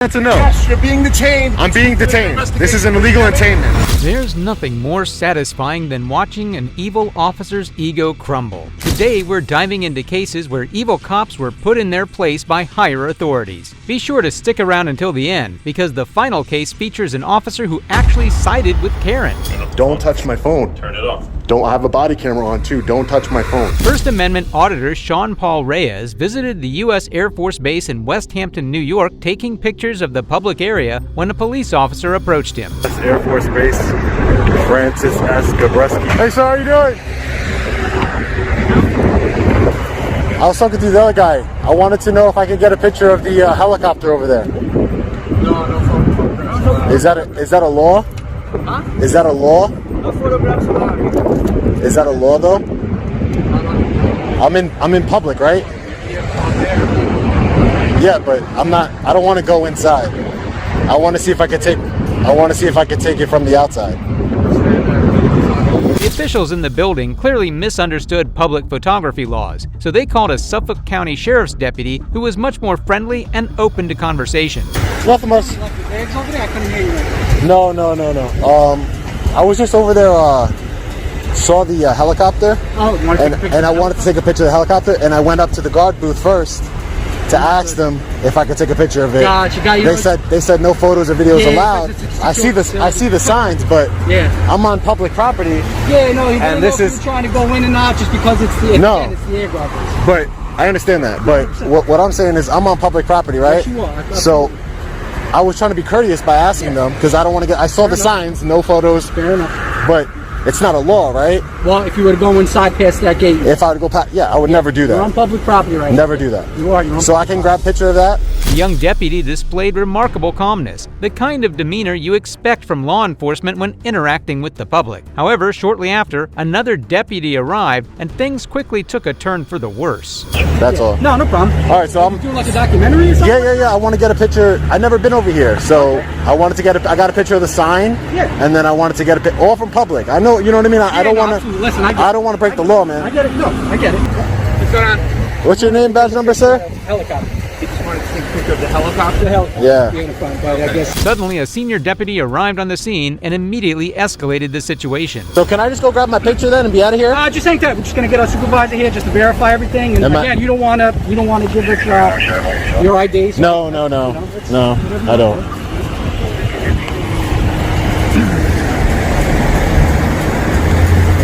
That's a no. Yes, you're being detained. I'm being detained. This is an illegal detainment. There's nothing more satisfying than watching an evil officer's ego crumble. Today, we're diving into cases where evil cops were put in their place by higher authorities. Be sure to stick around until the end, because the final case features an officer who actually sided with Karen. Don't touch my phone. Turn it off. Don't have a body camera on too. Don't touch my phone. First Amendment Auditor Sean Paul Reyes visited the U.S. Air Force Base in West Hampton, New York, taking pictures of the public area when a police officer approached him. That's Air Force Base, Francis S. Gabreski. Hey, sir, how you doing? I was talking to the other guy. I wanted to know if I could get a picture of the helicopter over there. No photographs. Is that a law? Huh? Is that a law? No photographs allowed. Is that a law though? I'm in public, right? Yeah, but I don't want to go inside. I want to see if I could take it from the outside. The officials in the building clearly misunderstood public photography laws, so they called a Suffolk County Sheriff's deputy who was much more friendly and open to conversation. Nothing much. No. I was just over there, saw the helicopter, and I wanted to take a picture of the helicopter, and I went up to the guard booth first to ask them if I could take a picture of it. They said no photos or videos allowed. I see the signs, but I'm on public property. Yeah, no, and this is trying to go in and out just because it's the air garbage. But I understand that. But what I'm saying is I'm on public property, right? Yes, you are. So I was trying to be courteous by asking them because I don't want to get. I saw the signs, no photos. Fair enough. But it's not a law, right? Well, if you were to go inside past that gate. If I were to go past, I would never do that. You're on public property right now. Never do that. You are. You're on so I can grab a picture of that? The young deputy displayed remarkable calmness, the kind of demeanor you expect from law enforcement when interacting with the public. However, shortly after, another deputy arrived, and things quickly took a turn for the worse. That's all. No problem. All right, so I'm doing like a documentary or something? Yeah. I want to get a picture. I've never been over here, so I wanted to get I got a picture of the sign, and then I wanted to get a picture, all from public. I know, you know what I mean? I don't want to. Listen, I don't want to break the law, man. I get it. No, I get it. What's going on? What's your name, badge number, sir? Helicopter. You just wanted to take a picture of the helicopter? Yeah. But I guess. Suddenly, a senior deputy arrived on the scene and immediately escalated the situation. So can I just go grab my picture then and be out of here? Just ain't that. We're just gonna get our supervisor here just to verify everything. And again, you don't wanna give us your IDs. No, I don't.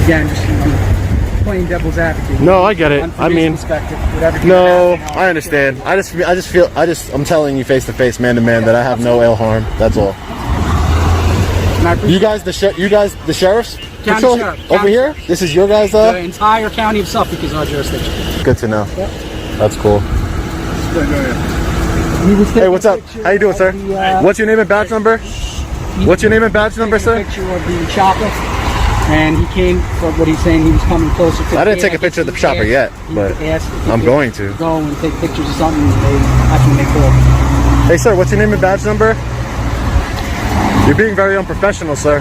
Again, just plain devil's advocate. No, I get it. I mean, no, I understand. I'm telling you face to face, man to man, that I have no ill harm. That's all. You guys, the sheriffs? County sheriff. Over here? This is your guys' The entire county of Suffolk is our jurisdiction. Good to know. Yep. That's cool. Hey, what's up? How you doing, sir? What's your name and badge number? What's your name and badge number, sir? Picture of the chopper. And he came, for what he's saying, he was coming closer to I didn't take a picture of the chopper yet, but I'm going to. Go and take pictures of something and they actually make calls. Hey, sir, what's your name and badge number? You're being very unprofessional, sir.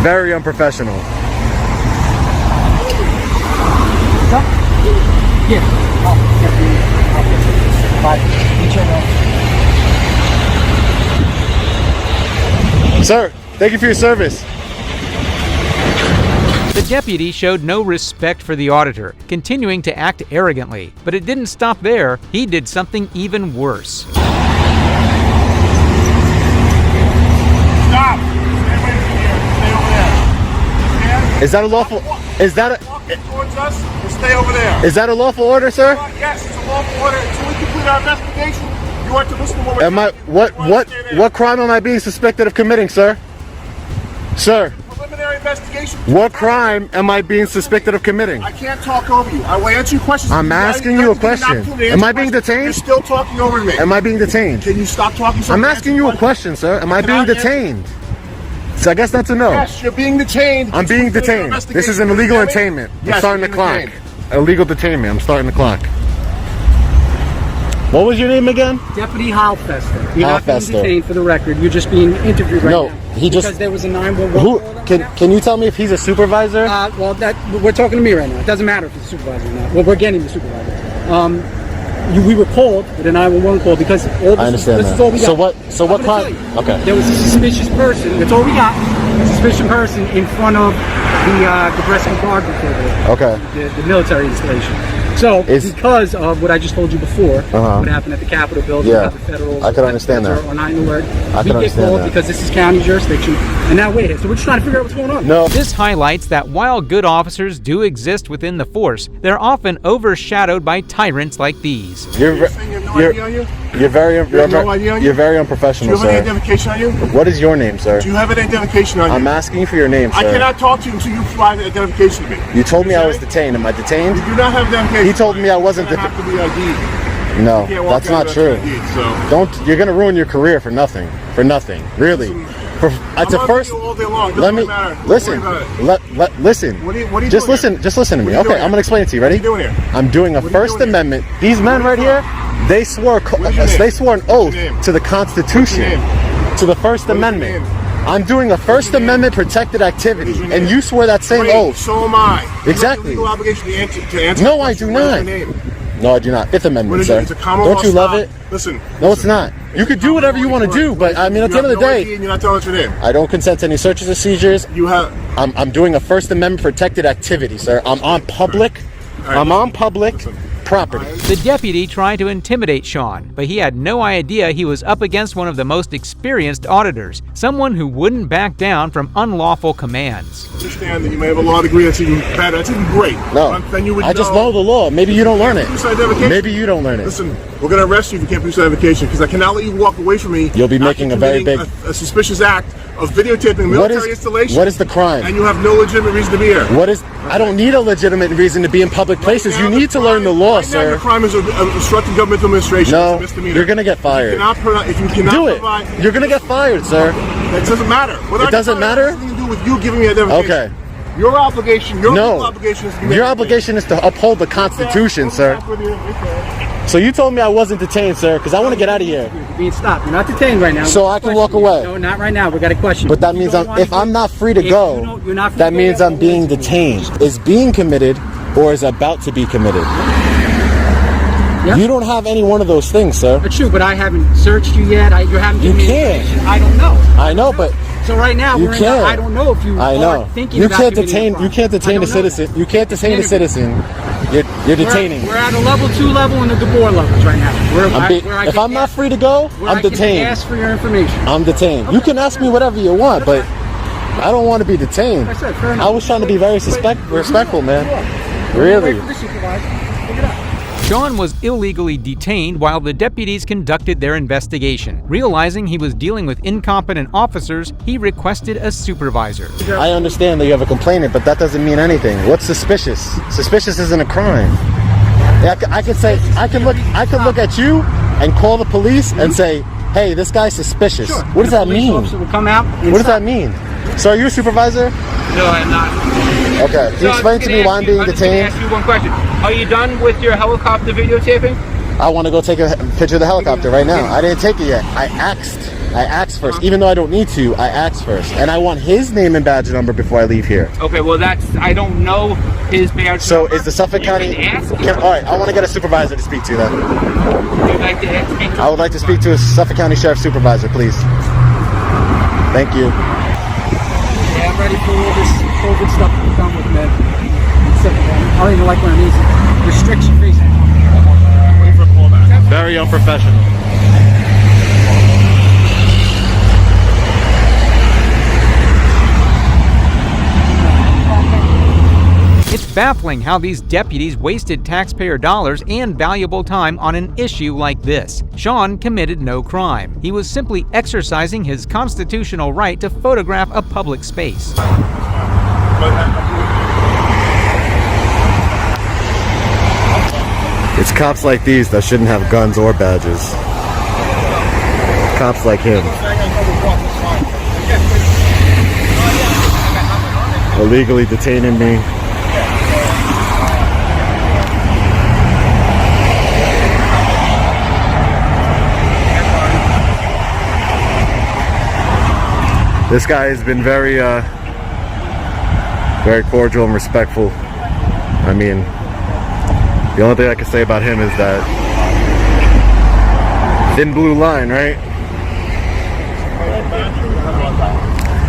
Very unprofessional. Yeah. Sir, thank you for your service. The deputy showed no respect for the auditor, continuing to act arrogantly. But it didn't stop there. He did something even worse. Stop! Stay over there. Is that a lawful? Is that a? Walk towards us and stay over there. Is that a lawful order, sir? Yes, it's a lawful order. Until we complete our investigation, you are to listen to what we're Am I? What crime am I being suspected of committing, sir? Sir. Preliminary investigation. What crime am I being suspected of committing? I can't talk over you. I will answer your questions. I'm asking you a question. Am I being detained? You're still talking over me. Am I being detained? Can you stop talking? I'm asking you a question, sir. Am I being detained? So I guess that's a no. Yes, you're being detained. I'm being detained. This is an illegal detainment. I'm starting the clock. Illegal detainment. I'm starting the clock. What was your name again? Deputy Halfester. You're not being Halfester. detained for the record. You're just being interviewed right now. No, because there was a 911. Can you tell me if he's a supervisor? Well, we're talking to me right now. It doesn't matter if he's a supervisor or not. Well, we're getting the supervisor. we were called with a 911 call because all this, I understand this that. is all we got. So what I'm gonna crime? tell you. Okay. There was a suspicious person. That's all we got. A suspicious person in front of the Bresson Guard before Okay. the military installation. So, because of what I just told you before, what happened at the Capitol building, Yeah. the federal, I can understand that. On 9 alert, I we can get understand called that. because this is county jurisdiction, and now we're here. So we're just trying to figure out what's going on. No. This highlights that while good officers do exist within the force, they're often overshadowed by tyrants like these. You're saying you have no ID on you? You're very no ID on you? you're very Do unprofessional, you have any sir. identification on you? What is your name, sir? Do you have an identification on you? I'm asking for your name, sir. I cannot talk to you until you provide an identification to me. You told me I was Okay? detained. Am I detained? You do not have identification. He told me I wasn't You're gonna have to be ID'd. No, You can't walk that's out not without true. being ID'd, so. Don't. You're gonna ruin your career for nothing. For nothing. Really. It's a I'm first. you all day long. Doesn't Let me matter. Don't listen. worry about it. Listen. What are you just doing listen. here? Just listen to me. What are you Okay, doing I'm gonna explain it to you. Ready? What are you doing here? I'm doing a What are you First doing here? Amendment. These men right here, they swore. What's your name? They swore an oath What's your name? to the Constitution, What's your name? to the First What is your Amendment. name? I'm doing a First your name? Amendment protected activity, What is your and name? you swore that same Great, oath. So am I. Exactly. You have a legal obligation to answer No, the I question. do What is not. your name? No, I do not. Fifth What Amendment, is sir. it? It's a common law Don't you love stop. it? Listen. No, it's not. You could do whatever you want to do, but I mean, at the end of the day, and you're not telling us your name. I don't consent to any searches or seizures. You have. I'm doing a First Amendment protected activity, sir. I'm on public. right, I'm on public property. The deputy tried to intimidate Sean, but he had no idea he was up against one of the most experienced auditors, someone who wouldn't back down from unlawful commands. Understand that you may have a law degree. That's even better. That's even great. No, Then you would I just know the law. Maybe you don't learn it. Produce identification. Maybe you don't learn it. Listen, we're going to arrest you if you can't produce identification because I cannot let you walk away from me. You'll be after making a very committing big- a suspicious act of videotaping military installation. What is the crime? And you have no legitimate reason to be here. What is? I don't need a legitimate reason to be in public places. You need to learn the law, right now, sir. your crime is obstructing governmental administration. No, It's a misdemeanor. you're gonna get fired. If you cannot Do it. provide, You're gonna get fired, sir. That doesn't matter. It doesn't matter? It has nothing to do with you giving me identification. Okay. Your obligation, your legal No. obligation is to give me Your identification. obligation is to uphold the Constitution, sir. Okay. So you told me I wasn't detained, sir, because I want to get out of here. You're being stopped. You're not detained right now. So I can walk Question you. away. No, not right now. We got a question. But that You means don't want if to I'm not free to if go, you don't- you're not free that to go, means I'm being detained. Is being committed or is about to be committed? Yeah. You don't have any one of those things, sir. It's true, but I haven't searched you yet. You haven't given me can't. information. I don't know. I know, but So right now, you we're can't. I don't know if you I know. are thinking You about can't committing detain. crime. You can't I detain a don't know. citizen. You can't detain a Interview. citizen. You're detaining. We're at a level 2 level in the DeBoer levels right now. If I'm not free to go, I'm Can detained. ask for your information. I'm detained. You can ask me whatever you want, but I don't want to be detained. Like I said, fair enough. I was trying to be very respectful, man. Really. Wait for the supervisor. Pick it up. Sean was illegally detained while the deputies conducted their investigation. Realizing he was dealing with incompetent officers, he requested a supervisor. I understand that you have a complainant, but that doesn't mean anything. What's suspicious? Suspicious isn't a crime. I could say I can look at you and call the police and say, "Hey, this guy's suspicious." Sure. What does that The police mean? officer will come out. and What does stop. that mean? So are you a supervisor? No, I'm not. Okay. Can you explain to me why I'm being I'm just gonna detained? ask you one question. Are you done with your helicopter videotaping? I want to go take a picture of the helicopter right now. I didn't take it yet. I asked first. Even though I don't need to, I asked first. And I want his name and badge number before I leave here. Okay, well I don't know his badge So number. is the Suffolk You County... can ask him. All right, I want to get a supervisor to speak to then. Would you like to speak to I would like to speak to a Suffolk County Sheriff Supervisor, please. Thank you. Yeah, I'm ready for all this COVID stuff to be done with, man. I'm sick of it. I don't even like wearing these restriction faces. Waiting for a callback. Very unprofessional. It's baffling how these deputies wasted taxpayer dollars and valuable time on an issue like this. Sean committed no crime. He was simply exercising his constitutional right to photograph a public space. It's cops like these that shouldn't have guns or badges. Cops like him. Illegally detaining me. This guy has been very cordial and respectful. I mean, the only thing I can say about him is that Thin blue line, right?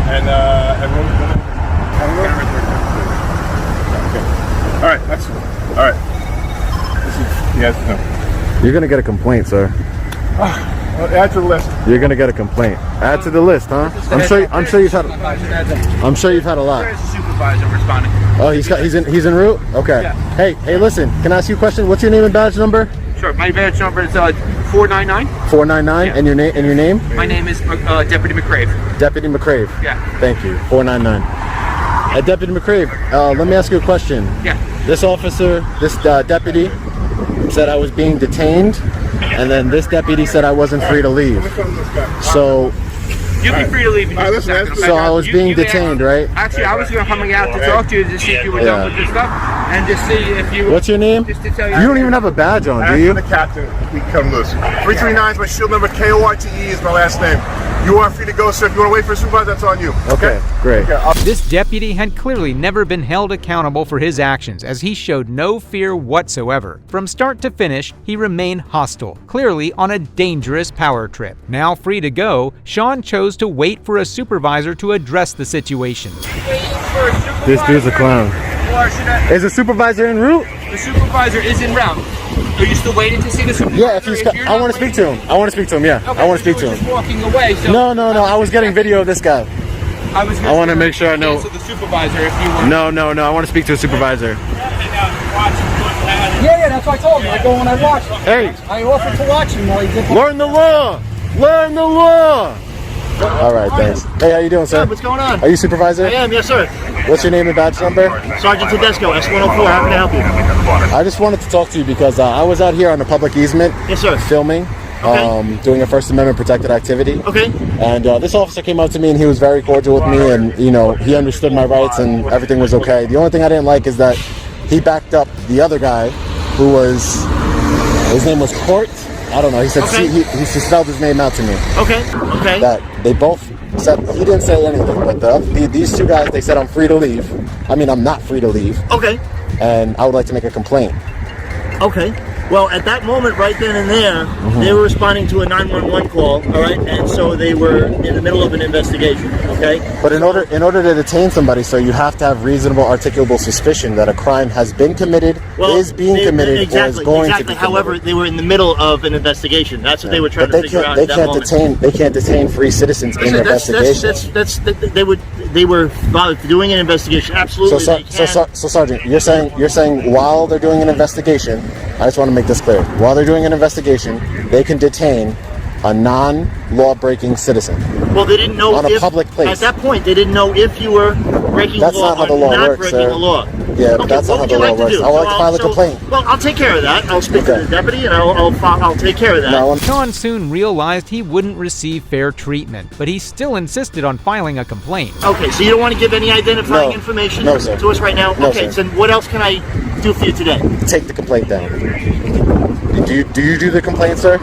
And all right, that's all right. This is yes, no. You're gonna get a complaint, sir. Add to the list. You're gonna get a complaint. Add to the list, huh? I'm sure you've had a lot. There's a supervisor responding. Oh, he's en route? Okay. Yeah. Hey, listen, can I ask you a question? What's your name and badge number? Sure. My badge number is 499. 499. Yeah. And your name? My name is Deputy McCrave. Deputy McCrave. Yeah. Thank you. 499. Deputy McCrave, let me ask you a question. Yeah. This officer, this deputy said I was being detained, and then this deputy said I wasn't free to leave. So You'll be free to leave in just a second. So I was being detained, right? Actually, I was coming out to talk to you to see if you were done with your stuff, and to see if you. What's your name? Just to tell you. You don't even have a badge on, do you? The captain, we can come loose. 339 is my shield number. KORTE is my last name. You are free to go, sir. If you want to wait for a supervisor, that's on you. Okay, great. Okay, This deputy had clearly never been held accountable for his actions, as he showed no fear whatsoever. From start to finish, he remained hostile, clearly on a dangerous power trip. Now free to go, Sean chose to wait for a supervisor to address the situation. This dude's a clown. Is the supervisor en route? The supervisor is en route. Are you still waiting to see the supervisor? Yeah, if he's. I want to speak to him. I want to speak to him. Yeah, Okay, I want to speak to you were him. just walking away. So No. I was getting video of this guy. I want to make sure I know. So the supervisor, if you were. No. I want to speak to a supervisor. Yeah, that's what I told him. I go and I watch him. Hey, I offered to watch him while he did. learn the law. Learn the law. All right, thanks. Hey, how you doing, sir? what's going on? Are you supervisor? I am, yes, sir. What's your name and badge number? Sergeant Tedesco, S104. How can I help you? I just wanted to talk to you because I was out here on a public easement. Yes, sir. Filming. Okay. Doing a First Amendment protected activity. Okay. And this officer came up to me and he was very cordial with me, and he understood my rights and everything was okay. The only thing I didn't like is that he backed up the other guy, his name was Court. I don't know. He said he spelled his name out to me. Okay. That they both said he didn't say anything, but these two guys, they said I'm free to leave. I mean, I'm not free to leave. Okay. And I would like to make a complaint. Okay. Well, at that moment, right then and there, they were responding to a 911 call, all right? And so they were in the middle of an investigation, okay? But in order to detain somebody, so you have to have reasonable articulable suspicion that a crime has been committed, is being committed, or is going to be committed. However, they were in the middle of an investigation. That's what they were trying to figure out at that moment. They can't detain free citizens in an investigation. They were doing an investigation. Absolutely. So Sergeant, you're saying while they're doing an investigation, I just want to make this clear. While they're doing an investigation, they can detain a non-law-breaking citizen. Well, they didn't know on a public place. At that point, they didn't know if you were breaking the law or not breaking the law. Yeah, but that's not how the law works. I would like to file a complaint. Well, I'll take care of that. I'll speak to the deputy and I'll take care of that. Sean soon realized he wouldn't receive fair treatment, but he still insisted on filing a complaint. Okay, so you don't want to give any identifying information to us right now? No, okay, sir. so what else can I do for you today? Take the complaint down. Do you do the complaint, sir?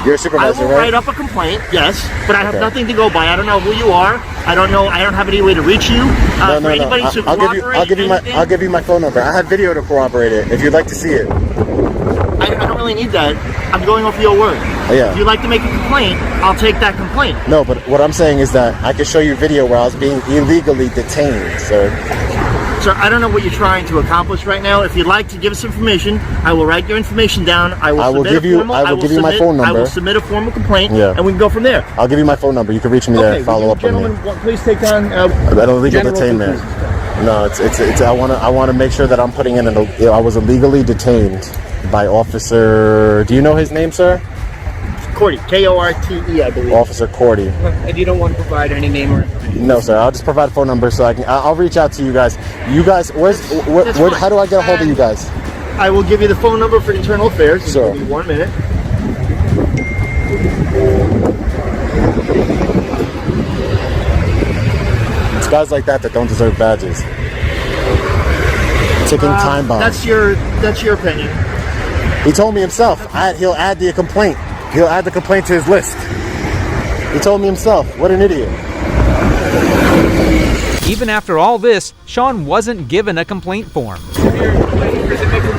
You're a supervisor, I will right? write up a complaint, yes, but I have nothing to go by. I don't know who you are. I don't have any way to reach you. No. Anybody to I'll give you my phone number. I have video to corroborate it if you'd like to see it. I don't really need that. I'm going off your word. Yeah. If you'd like to make a complaint, I'll take that complaint. No, but what I'm saying is that I can show you video where I was being illegally detained, sir. Sir, I don't know what you're trying to accomplish right now. If you'd like to give us information, I will write your information down. I will give you my phone number. I will submit a formal complaint, Yeah. and we can go from there. I'll give you my phone number. You can reach me there and follow up with me. Gentlemen, please take down illegal detainment. No, it's. I want to make sure that I'm putting in I was illegally detained by Officer. Do you know his name, sir? Korte, K-O-R-T-E, I believe. Officer Korte. And you don't want to provide any name or information? No, sir. I'll just provide a phone number so I'll reach out to you guys. You guys, how do I get a hold of you guys? I will give you the phone number for internal affairs. Just Sure. give me 1 minute. It's guys like that don't deserve badges. Ticking time bomb. That's your opinion. He told me himself. He'll add the complaint. He'll add the complaint to his list. He told me himself. What an idiot. Even after all this, Sean wasn't given a complaint form.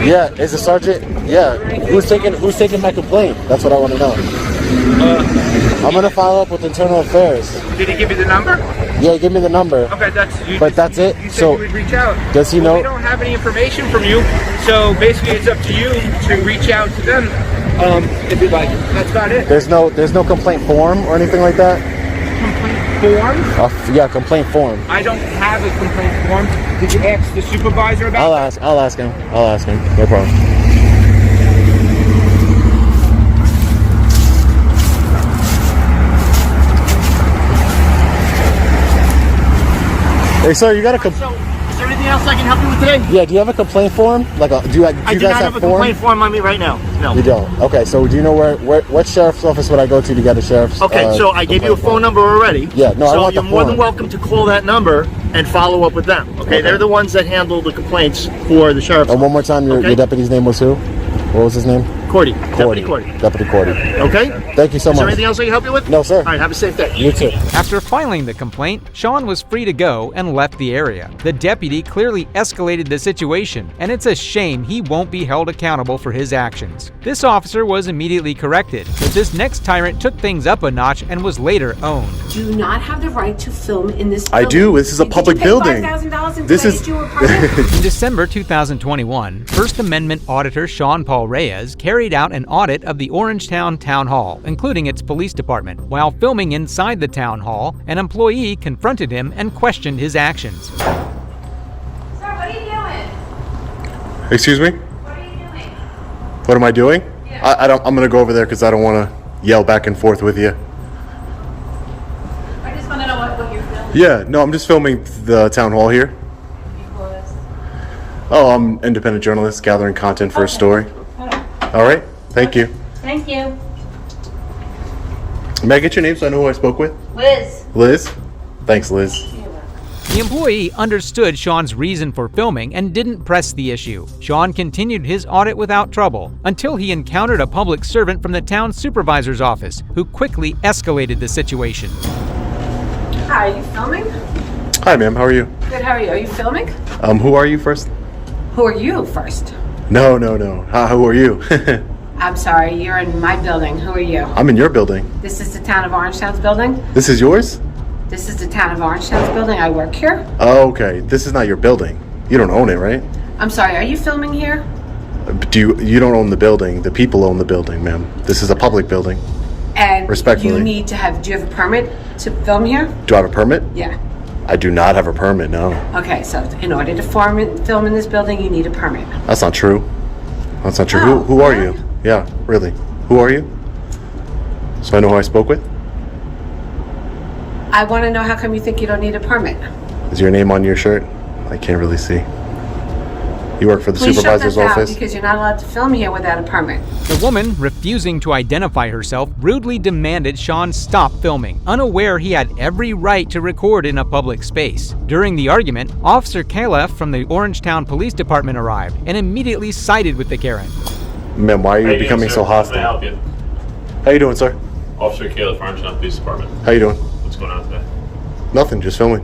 Yeah, is the sergeant? Yeah, who's taking my complaint? That's what I want to know. I'm gonna follow up with internal affairs. Did he give you the number? Yeah, give me the number. Okay, that's it. You said So you would reach out. does he know? We don't have any information from you, so basically it's up to you to reach out to them if you'd like. That's about it. There's no complaint form or anything like that. Complaint form? Yeah, complaint form. I don't have a complaint form. Did you ask the supervisor about that? I'll ask him. No problem. Hey, sir, you got a So, is there anything else I can help you with today? Yeah, do you have a complaint form? Do you I guys do not have a complaint form on me right now. No. You don't. Okay, so do you know what sheriff's office would I go to get a sheriff's? Okay, so I gave you a phone number already. Yeah, no, I so want the you're more than form. welcome to call that number and follow up with them. Okay, they're the ones that handle the complaints for the sheriff's. And one more time, your deputy's name was who? What was his name? Cordy. Deputy Cordy. Deputy Cordy. Okay. Thank you so much. Is there anything else I can help you with? No, sir. All right, have a safe day. You too. After filing the complaint, Sean was free to go and left the area. The deputy clearly escalated the situation, and it's a shame he won't be held accountable for his actions. This officer was immediately corrected, but this next tyrant took things up a notch and was later owned. Do not have the right to film in this I building. do. This is a public building. Did you pay $5,000 and This is- issued you a permit? In December 2021, First Amendment Auditor Sean Paul Reyes carried out an audit of the Orangetown Town Hall, including its police department. While filming inside the town hall, an employee confronted him and questioned his actions. Sir, what are you doing? Excuse me? What are you doing? What am I doing? Yeah. I'm gonna go over there because I don't want to yell back and forth with you. I just want to know what you're filming. Yeah, no, I'm just filming the town hall here. Before this. Oh, I'm an independent journalist gathering content for a Okay. story. All right, thank you. Thank you. May I get your name so I know who I spoke with? Liz. Liz? Thanks, Liz. The employee understood Sean's reason for filming and didn't press the issue. Sean continued his audit without trouble until he encountered a public servant from the town supervisor's office who quickly escalated the situation. Hi, are you filming? Hi, ma'am. How are you? Good, how are you? Are you filming? Who are you first? Who are you first? No. Who are you? I'm sorry, you're in my building. Who are you? I'm in your building. This is the town of Orangetown's building? This is yours? This is the town of Orangetown's building. I work here. Oh, okay. This is not your building. You don't own it, right? I'm sorry, are you filming here? You don't own the building. The people own the building, ma'am. This is a public building. And Respectfully. do you have a permit to film here? Do I have a permit? Yeah. I do not have a permit, no. Okay, so in order to film in this building, you need a permit. That's not true. That's not true. Oh, Who are really? you? Yeah, really. Who are you? So I know who I spoke with? I want to know how come you think you don't need a permit. Is your name on your shirt? I can't really see. You work for the Please supervisor's shut that down office? because you're not allowed to film here without a permit. The woman, refusing to identify herself, rudely demanded Sean stop filming, unaware he had every right to record in a public space. During the argument, Officer Calef from the Orangetown Police Department arrived and immediately sided with the Karen. Ma'am, why are you How becoming doing, so sir? How hostile? may I help you? How you doing, sir? Officer Caleb, Orangetown Police Department. How you doing? What's going on today? Nothing, just filming.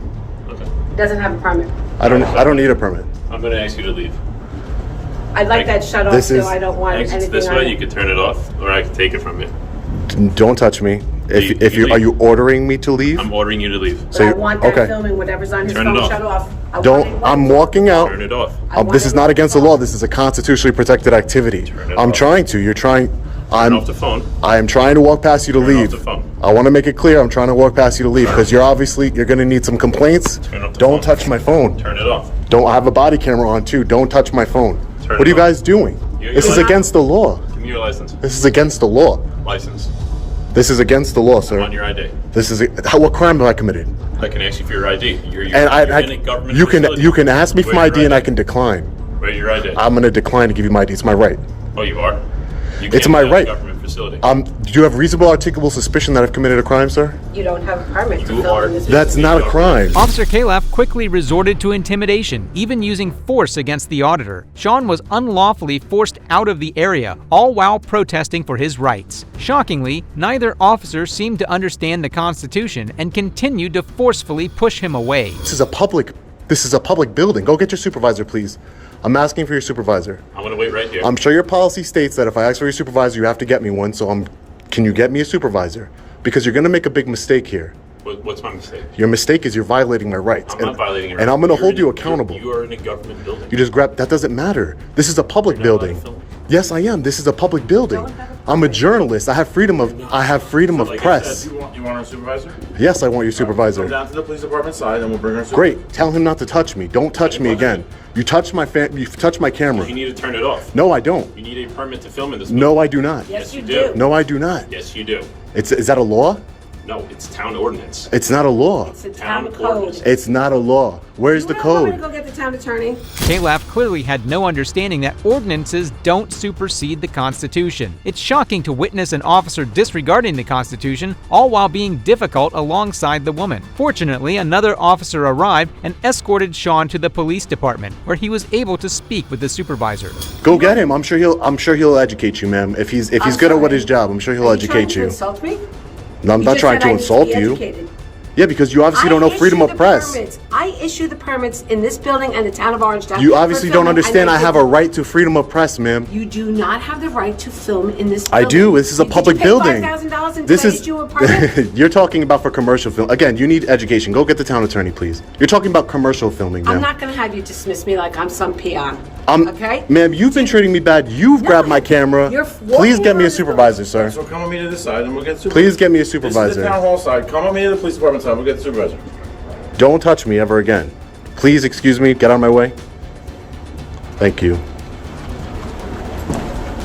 Okay. It doesn't have a permit. I don't need a permit. I'm going to ask you to leave. I'd like that shut off This so is- I don't want Exits anything this on way. it. You can turn it off, or I can take it from you. Don't touch me. If You you are you ordering me to leave? I'm ordering you to leave. But So I you- want that okay. filming, whatever's on his Turn it phone off. shut off. I'm walking out. Turn it off. This is not against the law. This is a constitutionally protected activity. Turn it I'm off. trying to. You're trying. Turn off the phone. I am trying to walk past you to Turn off leave. the phone. I want to make it clear. I'm trying to walk past you to leave because you're going to need some complaints. Turn off the Don't phone. touch my phone. Turn it off. Don't I have a body camera on too. Don't touch my phone. Turn What are it you off. guys doing? You're This is lying. against the law. Give me your license. This is against the law. License. This is against the law, On sir. your ID. This is what crime have I committed? I can ask you for your ID. You're And you're in a government you can facility. you can ask me for Where's my your ID and I can decline. Where's your ID? I'm going to decline to give you my ID. It's my right. Oh, you are? You It's can't my be in a right. government facility. Do you have reasonable articulable suspicion that I've committed a crime, sir? You don't have a permit to You film are- in this That's building. not a crime. Officer Calef quickly resorted to intimidation, even using force against the auditor. Sean was unlawfully forced out of the area, all while protesting for his rights. Shockingly, neither officer seemed to understand the Constitution and continued to forcefully push him away. This is a public building. Go get your supervisor, please. I'm asking for your supervisor. I'm going to wait right here. I'm sure your policy states that if I ask for your supervisor, you have to get me one, so I'm Can you get me a supervisor? Because you're going to make a big mistake here. What's my mistake? Your mistake is you're violating my rights. I'm not violating your and rights. I'm going to hold you You're accountable. You are in a government building. You just grab. That doesn't matter. This is a public You're not allowed to building. film. Yes, I am. This is a public building. I'm a journalist. I have freedom of Like press. I said, you want our supervisor? Yes, I want your Come supervisor. down to the police department side, and we'll bring our supervisor. Great. Tell him not to touch me. Don't touch me again. You touched my You touched my camera. You need to turn it off. No, I don't. You need a permit to film in this. No, I do not. Yes, you do. No, I do not. Yes, you do. Is that a law? No, it's town ordinance. It's not a law. It's a town Town code. ordinance. It's not a law. Where's the You want me to code? go get the town attorney? Calaf clearly had no understanding that ordinances don't supersede the Constitution. It's shocking to witness an officer disregarding the Constitution, all while being difficult alongside the woman. Fortunately, another officer arrived and escorted Sean to the police department, where he was able to speak with the supervisor. Go get him. I'm sure he'll educate you, ma'am. If he's good at what his job, I'm sure he'll Are you trying educate to you. insult me? No, I'm You not just trying said to I need insult be you. educated. Yeah, because you obviously don't know freedom of press. I issue the permits in this building and the town of Orangetown. You for obviously filming. don't understand I have a did- right to freedom of press, ma'am. You do not have the right to film in this I building. do. This is a public building. Did you pay $5,000 and This did I is issue a permit? You're talking about for commercial film. Again, you need education. Go get the town attorney, please. You're talking about commercial filming, ma'am. I'm not going to have you dismiss me like I'm some peon. Okay? Ma'am, you've been treating me bad. You've grabbed my camera. you're Please walking get me around a supervisor, sir. So come with me to this side, and we'll get the supervisor. Please get me a This is supervisor. the town hall side. Come with me to the police department side. We'll get the supervisor. Don't touch me ever again. Please excuse me. Get out of my way. Thank you.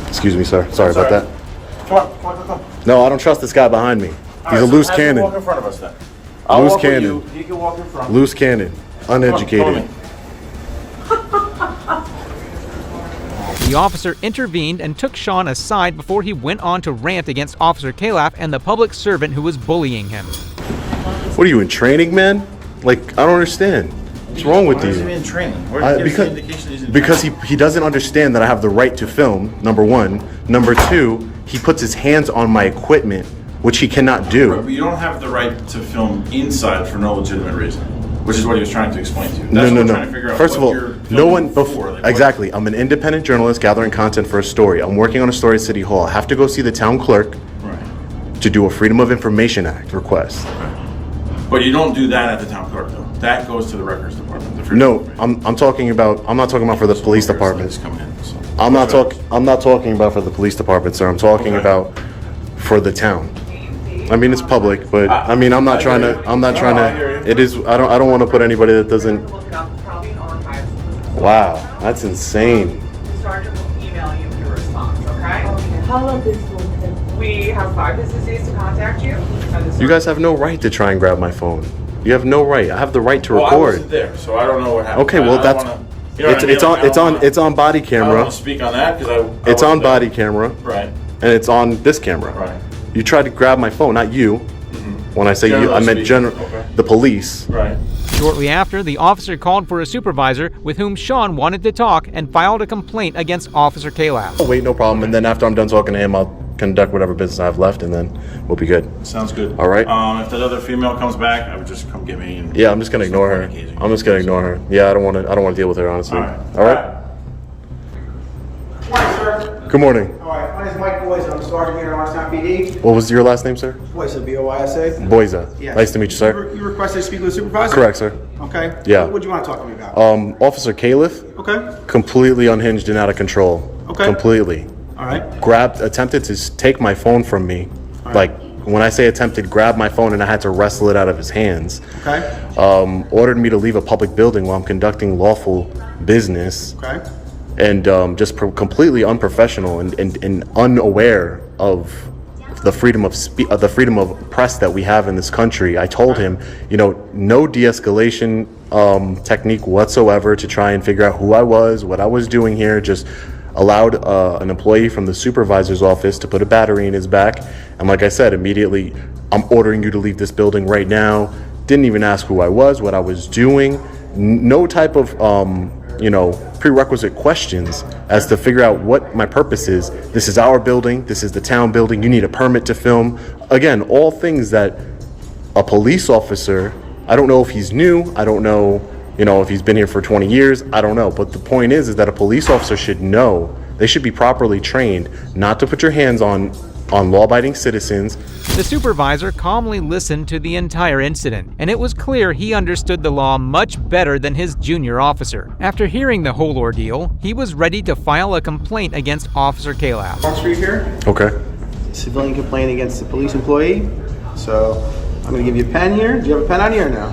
Excuse me, sir. Sorry about that. Come on. No, I don't trust this guy behind me. He's a loose Have him walk cannon. in front of us then. I'll Loose walk with cannon. you. He can walk in front. Loose cannon. Come Uneducated. with me. The officer intervened and took Sean aside before he went on to rant against Officer Calaf and the public servant who was bullying him. What are you in training, man? Like, I don't understand. What's wrong with Why is he you? in training? Where did he give us the indication he's in Because training? he doesn't understand that I have the right to film, number one. Number two, he puts his hands on my equipment, which he cannot do. But you don't have the right to film inside for no legitimate reason, which is what he was trying to explain to you. No, That's no, what we're no. trying to figure out. First of what all, you're no one filming before. for, like, what- Exactly. I'm an independent journalist gathering content for a story. I'm working on a story at City Hall. I have to go see the town clerk Right. to do a Freedom of Information Act request. But you don't do that at the town clerk, though. That goes to the records department. the Freedom No, of Information. I'm talking about. I'm not talking about for the police department. It's coming in, so- I'm not talking about for the police department, sir. I'm talking Okay. about for the town. I mean, it's public, but I mean, I'm not I trying hear to. you. I'm not No, trying I hear to. you. It is. I don't want to put anybody that doesn't. Wow, that's insane. Sergeant will email you your response, okay? How long this will We have 5 business days to contact you. and the You guys have no right to try and grab my phone. You have no right. I have the right to Well, I record. wasn't there, so I don't know what happened. Okay, I well don't that's. wanna- you know what I mean? It's on. Like, I It's don't on. wanna- It's on body I don't camera. want to speak on that because I. It's on wasn't there. body camera, Right. and it's on this camera. Right. You tried to grab my phone, not you. When I say you, I Generally meant speaking, general. okay. The police. Right. Shortly after, the officer called for a supervisor with whom Sean wanted to talk and filed a complaint against Officer Calaf. Oh, wait, no problem. And then after I'm done talking to him, I'll conduct whatever business I have left, and then we'll be good. Sounds good. All right. If that other female comes back, I would just come get me. And Yeah, I'm just gonna ignore her. engaging. I'm just gonna ignore her. Yeah, I don't want to deal with her, honestly. All right. All right. Hi, sir. Good morning. All right, my name is Mike Boyce. I'm a sergeant here in Orangetown PD. What was your last name, sir? Boyce, B-O-Y-S-A. Boyza. Yes. Nice to meet you, sir. You requested to speak with the supervisor? Correct, sir. Okay. Yeah. What do you want to talk to me about? Officer Caliph, Okay. completely unhinged and out of control. Okay. Completely. All right. Attempted to take my phone from me. Like, when I say attempted, grabbed my phone and I had to wrestle it out of his hands. Okay. Ordered me to leave a public building while I'm conducting lawful business. Okay. And just completely unprofessional and unaware of the freedom of press that we have in this country. I told him, no de-escalation technique whatsoever to try and figure out who I was, what I was doing here. Just allowed an employee from the supervisor's office to put a battery in his back. And like I said, immediately, I'm ordering you to leave this building right now. Didn't even ask who I was, what I was doing. No type of prerequisite questions as to figure out what my purpose is. This is our building. This is the town building. You need a permit to film. Again, all things that a police officer, I don't know if he's new. I don't know, if he's been here for 20 years. I don't know. But the point is that a police officer should know. They should be properly trained not to put your hands on on law-abiding citizens. The supervisor calmly listened to the entire incident, and it was clear he understood the law much better than his junior officer. After hearing the whole ordeal, he was ready to file a complaint against Officer Calaf. Warrants for you here. Okay. Civilian complaint against a police employee. So I'm going to give you a pen here. Do you have a pen on you or no?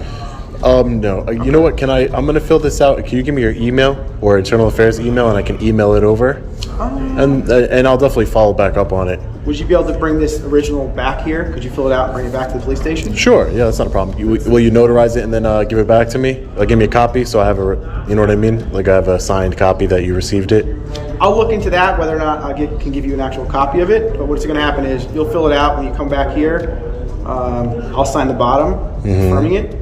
No. You know what? I'm going to fill this out. Can you give me your email or internal affairs email, and I can email it over? And I'll definitely follow back up on it. Would you be able to bring this original back here? Could you fill it out and bring it back to the police station? Sure. Yeah, that's not a problem. Will you notarize it and then give it back to me? Give me a copy so I have you know what I mean? Like I have a signed copy that you received it. I'll look into that, whether or not I can give you an actual copy of it. But what's going to happen is you'll fill it out when you come back here. I'll sign the bottom, confirming it.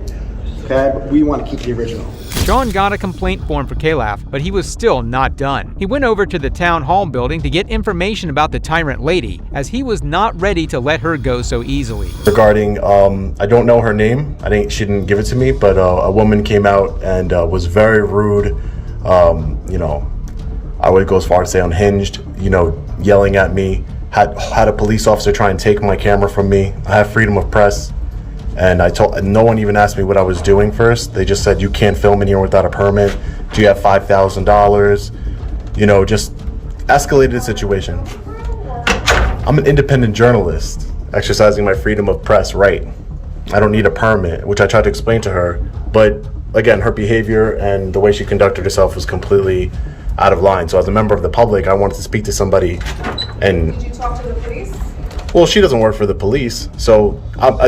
Okay, but we want to keep the original. Sean got a complaint form for Calaf, but he was still not done. He went over to the town hall building to get information about the tyrant lady, as he was not ready to let her go so easily. Regarding, I don't know her name. She didn't give it to me, but a woman came out and was very rude. I would go as far as say unhinged. Yelling at me. Had a police officer try and take my camera from me. I have freedom of press. And no one even asked me what I was doing first. They just said, you can't film in here without a permit. Do you have $5,000? Just escalated the situation. I'm an independent journalist, exercising my freedom of press right. I don't need a permit, which I tried to explain to her. But again, her behavior and the way she conducted herself was completely out of line. So as a member of the public, I wanted to speak to somebody. And Did you talk to the police? well, she doesn't work for the police, so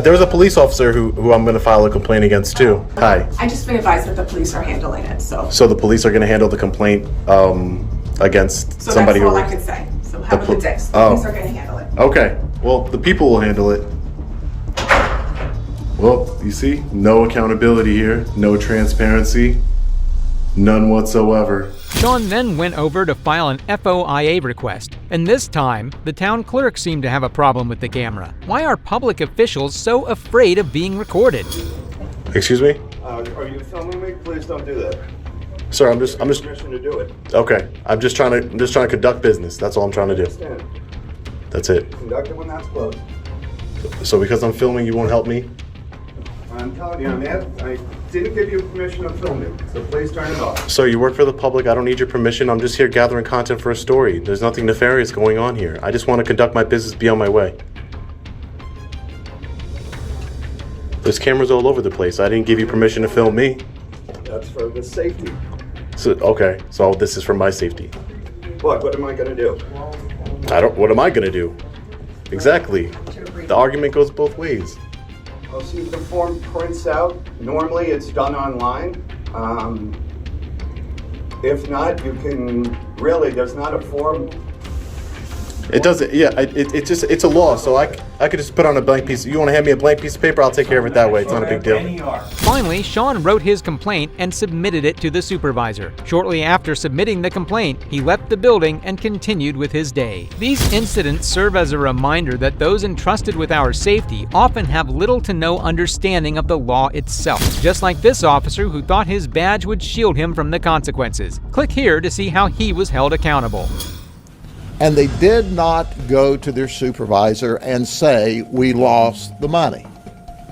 there was a police officer who I'm going to file a complaint against too. Hi. I just been advised that the police are handling it, so. So the police are going to handle the complaint against somebody So who. that's all I can say. So have a good day. The police are going to handle it. Okay. Well, the people will handle it. Well, you see, no accountability here, no transparency, none whatsoever. Sean then went over to file an FOIA request, and this time, the town clerk seemed to have a problem with the camera. Why are public officials so afraid of being recorded? Excuse me? Are you filming me? Please don't do that. Sir, I'm just Permission to do it. okay. I'm just trying to conduct business. That's all I'm trying to do. Stand. That's it. Conduct it when that's closed. So because I'm filming, you won't help me? I'm telling you, I didn't give you permission to film it, so please turn it off. Sir, you work for the public. I don't need your permission. I'm just here gathering content for a story. There's nothing nefarious going on here. I just want to conduct my business, be on my way. There's cameras all over the place. I didn't give you permission to film me. That's for the safety. So, okay, so this is for my safety. What am I gonna do? What am I gonna do? Exactly. The argument goes both ways. I'll see if the form prints out. Normally it's done online. If not, you can there's not a form. It doesn't, yeah, it's a law, so I could just put on a blank piece. You want to hand me a blank piece of paper? I'll take care of it that way. It's not a big deal. Finally, Sean wrote his complaint and submitted it to the supervisor. Shortly after submitting the complaint, he left the building and continued with his day. These incidents serve as a reminder that those entrusted with our safety often have little to no understanding of the law itself, just like this officer who thought his badge would shield him from the consequences. Click here to see how he was held accountable. And they did not go to their supervisor and say, we lost the money.